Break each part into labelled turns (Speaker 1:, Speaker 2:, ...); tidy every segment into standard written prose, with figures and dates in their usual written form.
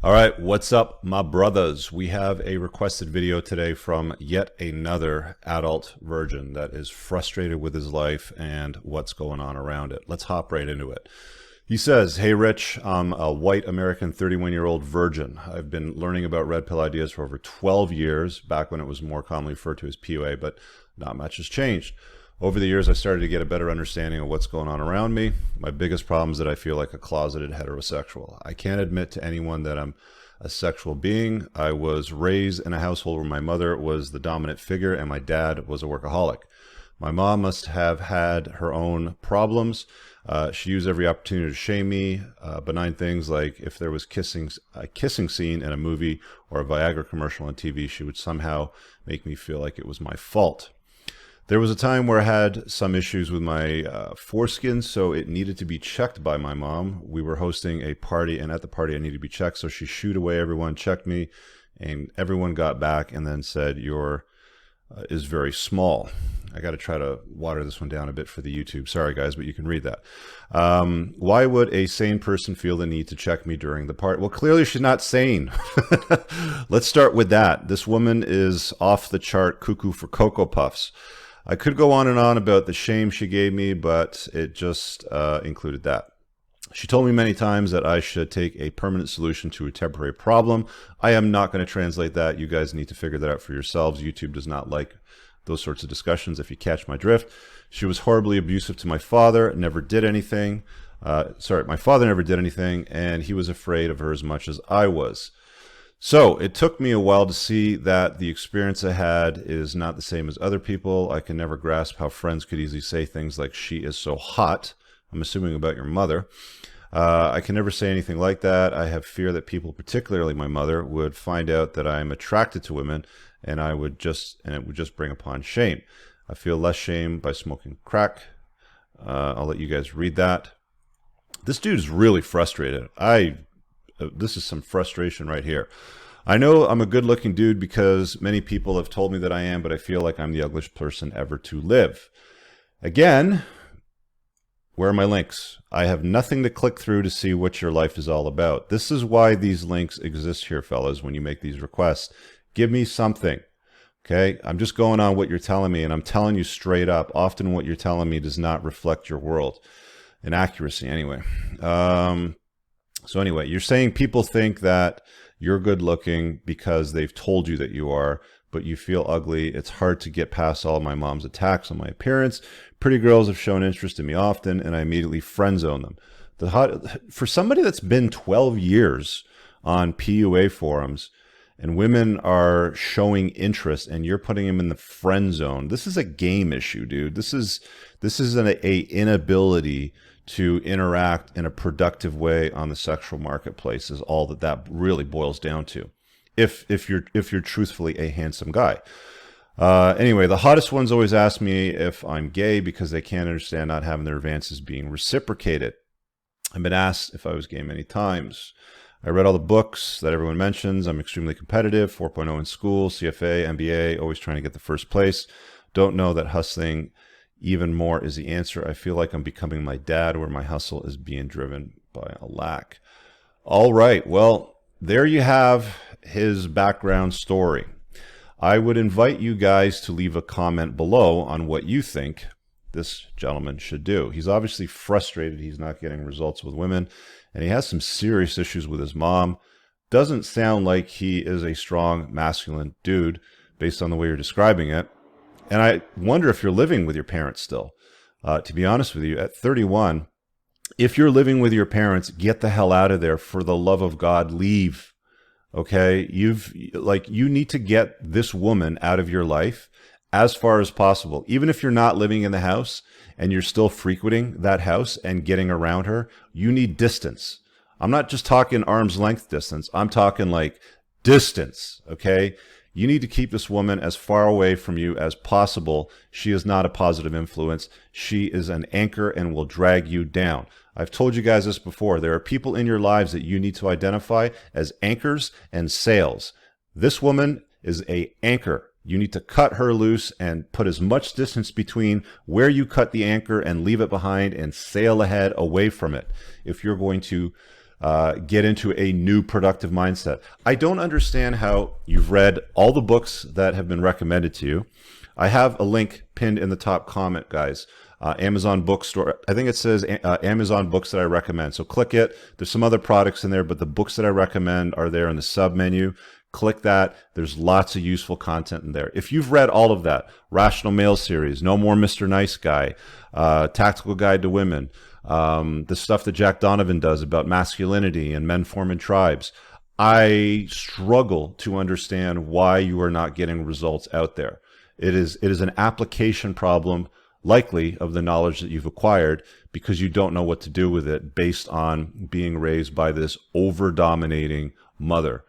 Speaker 1: All right, what's up, my brothers? We have a requested video today from yet another adult virgin that is frustrated with his life and what's going on around it. Let's hop right into it. He says, "Hey Rich, I'm a white American 31-year-old virgin. I've been learning about red pill ideas for over 12 years, back when it was more commonly referred to as PUA, but not much has changed. Over the years, I started to get a better understanding of what's going on around me. My biggest problem is that I feel like a closeted heterosexual. I can't admit to anyone that I'm a sexual being. I was raised in a household where my mother was the dominant figure and my dad was a workaholic. My mom must have had her own problems. She used every opportunity to shame me. Benign things like if there was a kissing scene in a movie or a Viagra commercial on TV, she would somehow make me feel like it was my fault. There was a time where I had some issues with my foreskin, so it needed to be checked by my mom. We were hosting a party, and at the party I needed to be checked, so she shooed away everyone, checked me, and everyone got back and then said, your is very small." I got to try to water this one down a bit for the YouTube. Sorry, guys, but you can read that. "Why would a sane person feel the need to check me during the party?" Well, clearly she's not sane. Let's start with that. This woman is off the chart cuckoo for Cocoa Puffs. I could go on and on about the shame she gave me, but it just included that. She told me many times that I should take a permanent solution to a temporary problem. I am not going to translate that. You guys need to figure that out for yourselves. YouTube does not like those sorts of discussions, if you catch my drift. She was horribly abusive to my father, never did anything. My father never did anything, and he was afraid of her as much as I was. So it took me a while to see that the experience I had is not the same as other people. I can never grasp how friends could easily say things like, "She is so hot." I'm assuming about your mother. I can never say anything like that. I have fear that people, particularly my mother, would find out that I'm attracted to women, and it would just bring upon shame. I feel less shame by smoking crack. I'll let you guys read that. This dude is really frustrated. This is some frustration right here. "I know I'm a good-looking dude because many people have told me that I am, but I feel like I'm the ugliest person ever to live." Again, where are my links? I have nothing to click through to see what your life is all about. This is why these links exist here, fellas, when you make these requests. Give me something, okay? I'm just going on what you're telling me, and I'm telling you straight up, often what you're telling me does not reflect your world. In accuracy, anyway. So anyway, you're saying people think that you're good looking because they've told you that you are, but you feel ugly. It's hard to get past all my mom's attacks on my appearance. Pretty girls have shown interest in me often, and I immediately friend zone them. For somebody that's been 12 years on PUA forums, and women are showing interest, and you're putting them in the friend zone. This is a game issue, dude. This is an inability to interact in a productive way on the sexual marketplace is all that really boils down to. If you're truthfully a handsome guy. Anyway, the hottest ones always ask me if I'm gay because they can't understand not having their advances being reciprocated. I've been asked if I was gay many times. I read all the books that everyone mentions. I'm extremely competitive, 4.0 in school, CFA, MBA, always trying to get the first place. Don't know that hustling even more is the answer. I feel like I'm becoming my dad, where my hustle is being driven by a lack. All right, well, there you have his background story. I would invite you guys to leave a comment below on what you think this gentleman should do. He's obviously frustrated. He's not getting results with women, and he has some serious issues with his mom. Doesn't sound like he is a strong, masculine dude based on the way you're describing it. And I wonder if you're living with your parents still. To be honest with you, at 31, if you're living with your parents, get the hell out of there. For the love of God, leave. Okay? You need to get this woman out of your life as far as possible. Even if you're not living in the house and you're still frequenting that house and getting around her, you need distance. I'm not just talking arm's length distance. I'm talking like distance, okay? You need to keep this woman as far away from you as possible. She is not a positive influence. She is an anchor and will drag you down. I've told you guys this before. There are people in your lives that you need to identify as anchors and sails. This woman is an anchor. You need to cut her loose and put as much distance between where you cut the anchor and leave it behind and sail ahead away from it if you're going to get into a new productive mindset. I don't understand how you've read all the books that have been recommended to you. I have a link pinned in the top comment, guys. Amazon bookstore. I think it says Amazon books that I recommend. So click it. There's some other products in there, but the books that I recommend are there in the sub menu. Click that. There's lots of useful content in there. If you've read all of that, Rational Male series, No More Mr. Nice Guy, Tactical Guide to Women, the stuff that Jack Donovan does about masculinity and men forming tribes, I struggle to understand why you are not getting results out there. It is an application problem, likely, of the knowledge that you've acquired, because you don't know what to do with it based on being raised by this over-dominating mother.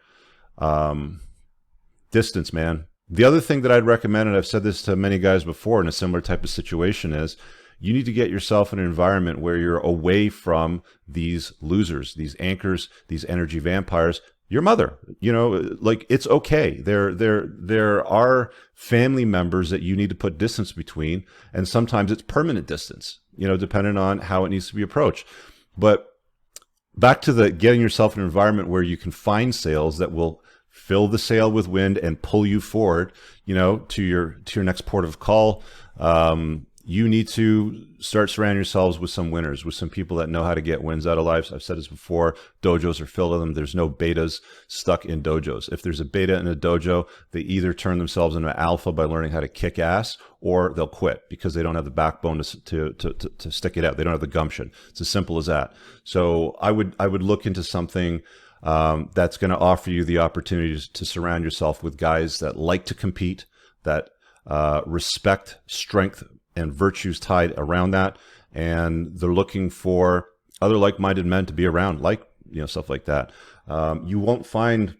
Speaker 1: Distance, man. The other thing that I'd recommend, and I've said this to many guys before in a similar type of situation, is you need to get yourself in an environment where you're away from these losers, these anchors, these energy vampires. Your mother, you know, like, it's okay. There are family members that you need to put distance between, and sometimes it's permanent distance, you know, depending on how it needs to be approached. But back to the getting yourself in an environment where you can find sales that will fill the sail with wind and pull you forward, you know, to your next port of call. You need to start surrounding yourselves with some winners, with some people that know how to get wins out of life. I've said this before, dojos are filled with them. There's no betas stuck in dojos. If there's a beta in a dojo, they either turn themselves into alpha by learning how to kick ass, or they'll quit because they don't have the backbone to stick it out. They don't have the gumption. It's as simple as that. So I would look into something that's going to offer you the opportunity to surround yourself with guys that like to compete, that respect strength and virtues tied around that, and they're looking for other like-minded men to be around, like, you know, stuff like that. You won't find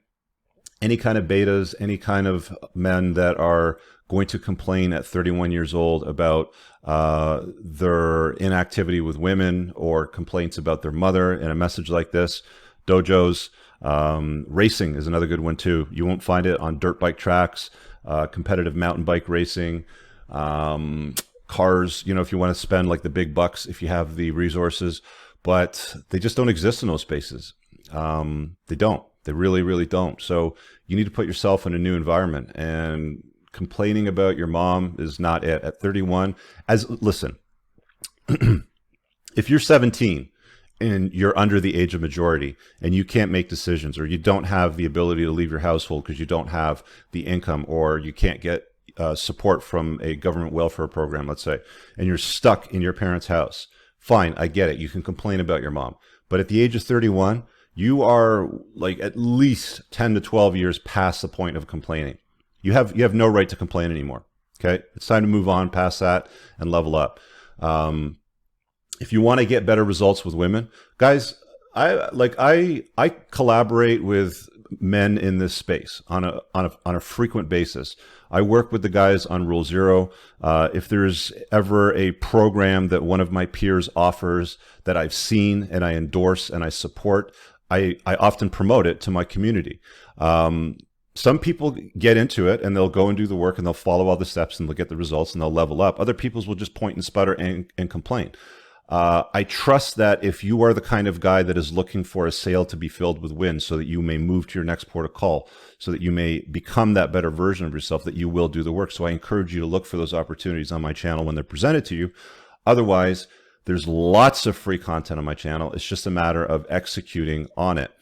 Speaker 1: any kind of betas, any kind of men that are going to complain at 31 years old about their inactivity with women, or complaints about their mother in a message like this. Dojos, racing is another good one too. You won't find it on dirt bike tracks, competitive mountain bike racing, cars, you know, if you want to spend like the big bucks, if you have the resources, but they just don't exist in those spaces. They don't. They really, really don't. So you need to put yourself in a new environment, and complaining about your mom is not it. At 31, listen, if you're 17 and you're under the age of majority and you can't make decisions, or you don't have the ability to leave your household because you don't have the income, or you can't get support from a government welfare program, let's say, and you're stuck in your parents' house, fine, I get it. You can complain about your mom. But at the age of 31, you are like at least 10 to 12 years past the point of complaining. You have no right to complain anymore. Okay, it's time to move on past that and level up. If you want to get better results with women, guys, I collaborate with men in this space on a frequent basis. I work with the guys on Rule Zero. If there's ever a program that one of my peers offers that I've seen and I endorse and I support, I often promote it to my community. Some people get into it and they'll go and do the work and they'll follow all the steps and they'll get the results and they'll level up. Other people will just point and sputter and complain. I trust that if you are the kind of guy that is looking for a sail to be filled with wind so that you may move to your next port of call, so that you may become that better version of yourself, that you will do the work. So I encourage you to look for those opportunities on my channel when they're presented to you. Otherwise, there's lots of free content on my channel. It's just a matter of executing on it.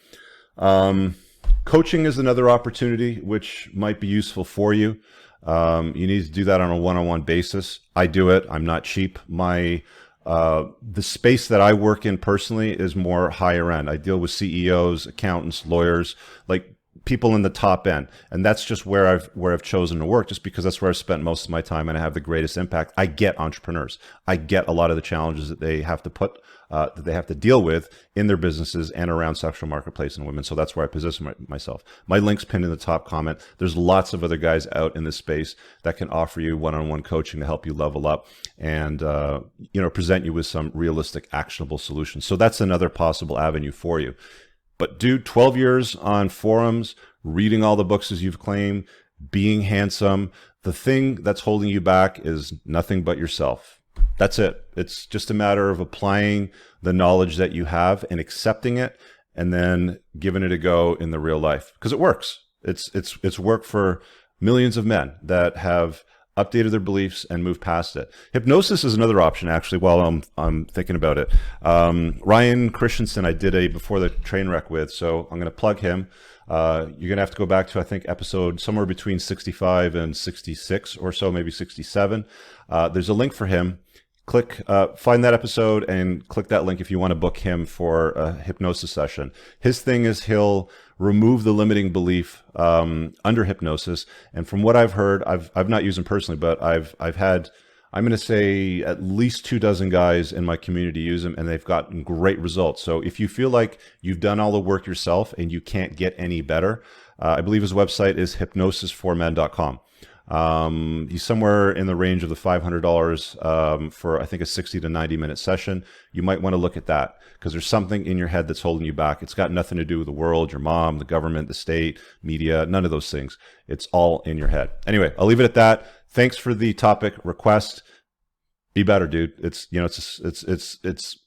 Speaker 1: Coaching is another opportunity which might be useful for you. You need to do that on a one-on-one basis. I do it. I'm not cheap. The space that I work in personally is more higher end. I deal with CEOs, accountants, lawyers, like people in the top end. And that's just where I've chosen to work, just because that's where I've spent most of my time and I have the greatest impact. I get entrepreneurs. I get a lot of the challenges that they have to deal with in their businesses and around sexual marketplace and women. So that's where I position myself. My link's pinned in the top comment. There's lots of other guys out in this space that can offer you one-on-one coaching to help you level up and present you with some realistic, actionable solutions. So that's another possible avenue for you. But dude, 12 years on forums, reading all the books as you've claimed, being handsome, the thing that's holding you back is nothing but yourself. That's it. It's just a matter of applying the knowledge that you have and accepting it and then giving it a go in the real life, because it works. It's worked for millions of men that have updated their beliefs and moved past it. Hypnosis is another option, actually, while I'm thinking about it. Ryan Christensen, I did a Before the Train Wreck with, so I'm going to plug him. You're going to have to go back to, I think, episode somewhere between 65 and 66 or so, maybe 67. There's a link for him. Find that episode and click that link if you want to book him for a hypnosis session. His thing is he'll remove the limiting belief under hypnosis. And from what I've heard, I've not used him personally, but I've had, I'm going to say, at least 24 guys in my community use them, and they've gotten great results. So if you feel like you've done all the work yourself and you can't get any better, I believe his website is hypnosisformen.com. He's somewhere in the range of the $500 for, I think, a 60 to 90 minute session. You might want to look at that, because there's something in your head that's holding you back. It's got nothing to do with the world, your mom, the government, the state, media, none of those things. It's all in your head. Anyway, I'll leave it at that. Thanks for the topic request. Be better, dude. It's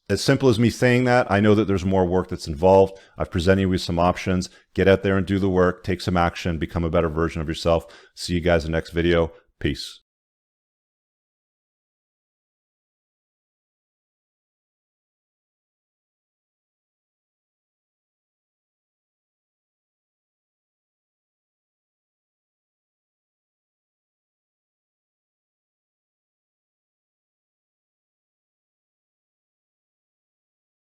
Speaker 1: as simple as me saying that. I know that there's more work that's involved. I've presented you with some options. Get out there and do the work, take some action, become a better version of yourself. See you guys in the next video. Peace.